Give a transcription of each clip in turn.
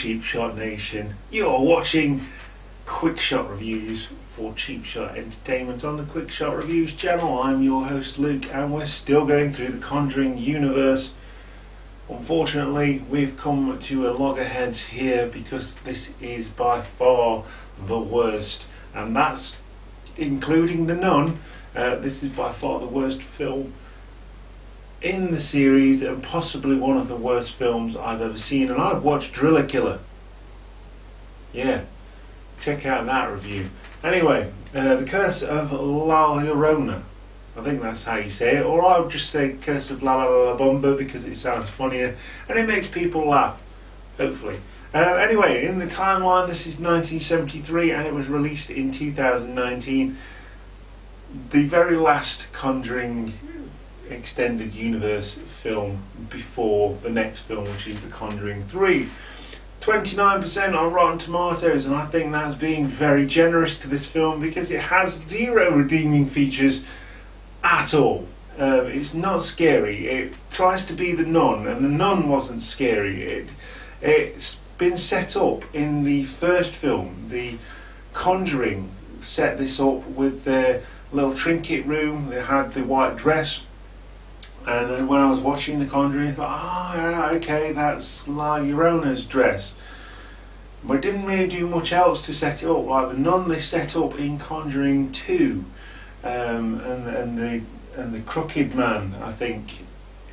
Cheap Shot Nation. You're watching Quick Shot Reviews for Cheap Shot Entertainment on the Quick Shot Reviews channel. I'm your host Luke, and we're still going through the Conjuring universe. Unfortunately, we've come to a loggerheads here because this is by far the worst, and that's including The Nun. This is by far the worst film in the series, and possibly one of the worst films I've ever seen. And I've watched Driller Killer. Yeah, check out that review. Anyway, The Curse of La Llarona. I think that's how you say it, or I would just say Curse of La Llarona because it sounds funnier and it makes people laugh, hopefully. Anyway, in the timeline, this is 1973 and it was released in 2019. The very last Conjuring extended universe film before the next film, which is The Conjuring 3. 29% on Rotten Tomatoes, and I think that's being very generous to this film because it has zero redeeming features at all. It's not scary. It tries to be The Nun, and The Nun wasn't scary. It's been set up in the first film. The Conjuring set this up with their little trinket room. They had the white dress. And when I was watching The Conjuring, I thought, okay, that's La Llorona's dress. But it didn't really do much else to set it up. Like The Nun, they set up in Conjuring 2. And the Crooked Man, I think,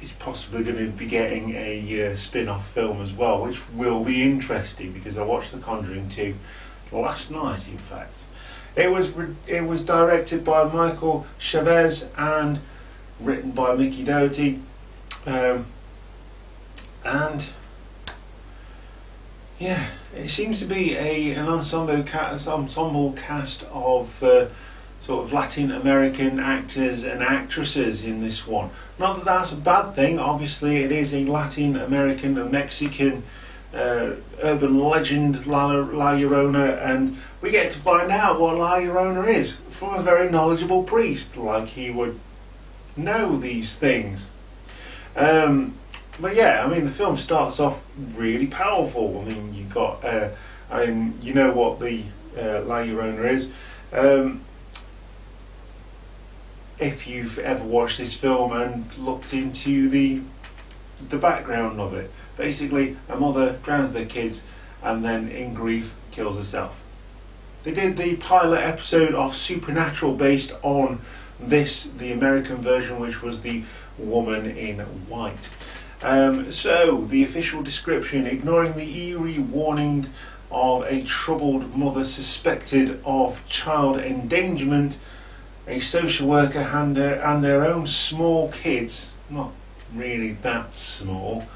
is possibly going to be getting a spin-off film as well, which will be interesting because I watched The Conjuring 2 last night, in fact. It was directed by Michael Chavez and written by Mickey Dougherty, and yeah, it seems to be an ensemble cast of sort of Latin American actors and actresses in this one. Not that that's a bad thing. Obviously, it is a Latin American and Mexican urban legend, La Llorona, and we get to find out what La Llorona is from a very knowledgeable priest, like he would know these things. But yeah, I mean, the film starts off really powerful. I mean, you got, you know what the La Llorona is. If you've ever watched this film and looked into the background of it, basically, a mother drowns their kids and then, in grief, kills herself. They did the pilot episode of Supernatural based on this, the American version, which was The Woman in White. So, the official description: ignoring the eerie warning of a troubled mother suspected of child endangerment, a social worker and their own small kids, not really that small,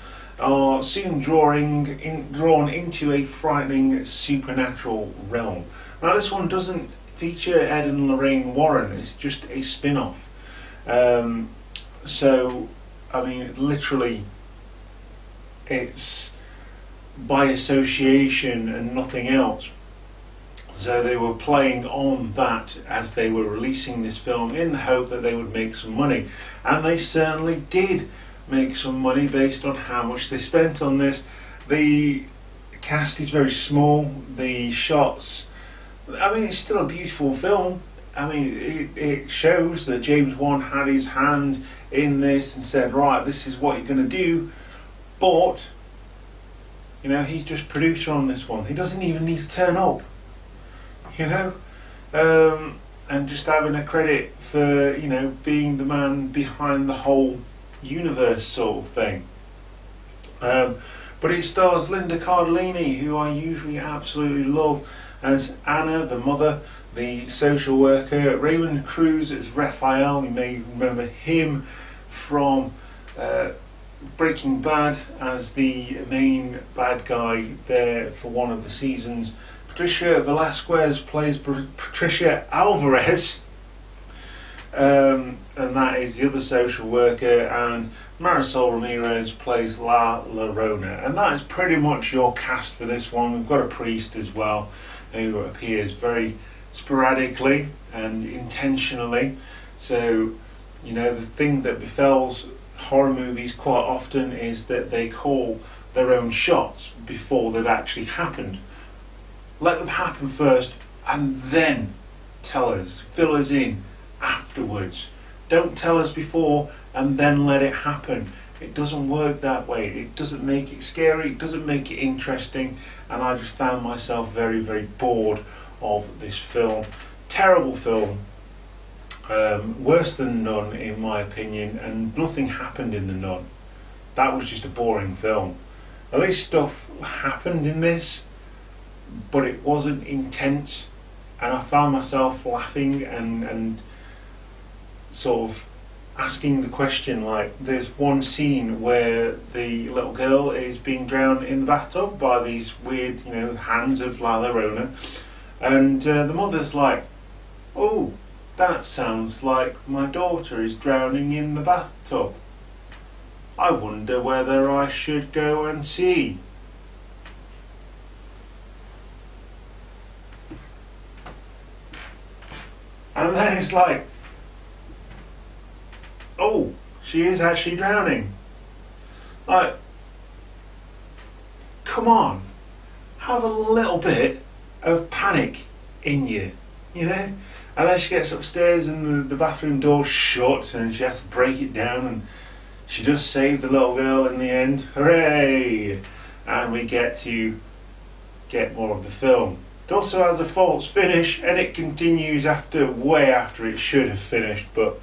are soon drawn into a frightening supernatural realm. Now, this one doesn't feature Ed and Lorraine Warren. It's just a spin-off. So, I mean, literally, it's by association and nothing else. So they were playing on that as they were releasing this film in the hope that they would make some money. And they certainly did make some money based on how much they spent on this. The cast is very small. The shots, I mean, it's still a beautiful film. I mean, it shows that James Wan had his hand in this and said, right, this is what you're going to do. But, you know, he's just producer on this one. He doesn't even need to turn up, you know, and just having a credit for, you know, being the man behind the whole universe sort of thing. But it stars Linda Cardellini, who I usually absolutely love, as Anna, the mother, the social worker. Raymond Cruz as Raphael. You may remember him from Breaking Bad as the main bad guy there for one of the seasons. Patricia Velasquez plays Patricia Alvarez, and that is the other social worker, and Marisol Ramirez plays La Llorona, and that is pretty much your cast for this one. We've got a priest as well who appears very sporadically and intentionally. So, you know, the thing that befalls horror movies quite often is that they call their own shots before they've actually happened. Let them happen first and then tell us, fill us in afterwards. Don't tell us before and then let it happen. It doesn't work that way. It doesn't make it scary, it doesn't make it interesting, and I just found myself very, very bored of this film. Terrible film. Worse than Nun in my opinion, and nothing happened in The Nun. That was just a boring film. At least stuff happened in this, but it wasn't intense, and I found myself laughing and sort of asking the question, like, there's one scene where the little girl is being drowned in the bathtub by these weird, hands of La Llorona, and the mother's like, oh, that sounds like my daughter is drowning in the bathtub. I wonder whether I should go and see. And then it's like, oh, she is actually drowning. Like, come on, have a little bit of panic in you, And then she gets upstairs and the bathroom door's shut and she has to break it down, and she does save the little girl in the end. Hooray! And we get to get more of the film. It also has a false finish and it continues way after it should have finished, but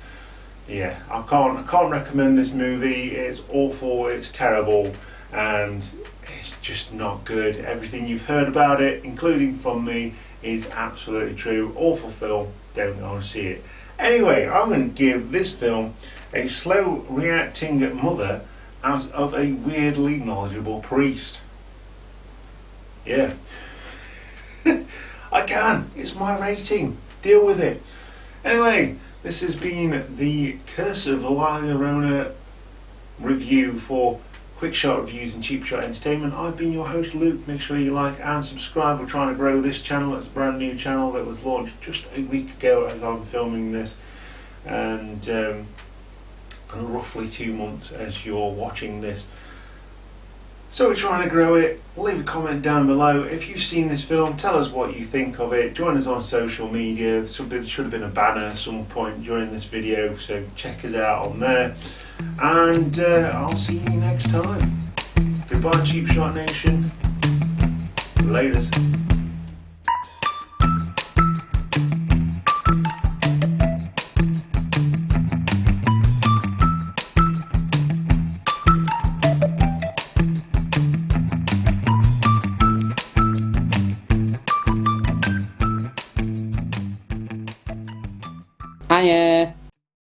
yeah, I can't recommend this movie. It's awful, it's terrible, and it's just not good. Everything you've heard about it, including from me, is absolutely true. Awful film, don't go and see it. Anyway, I'm going to give this film a slow reacting mother as of a weirdly knowledgeable priest. Yeah. I can. It's my rating. Deal with it. Anyway, this has been the Curse of La Llarona review for Quick Shot Reviews and Cheap Shot Entertainment. I've been your host Luke. Make sure you like and subscribe. We're trying to grow this channel. It's a brand new channel that was launched just a week ago as I'm filming this, and roughly 2 months as you're watching this. So we're trying to grow it. Leave a comment down below. If you've seen this film, tell us what you think of it. Join us on social media. There should have been a banner at some point during this video, so check us out on there. And I'll see you next time. Goodbye, Cheap Shot Nation. Laters. Hiya.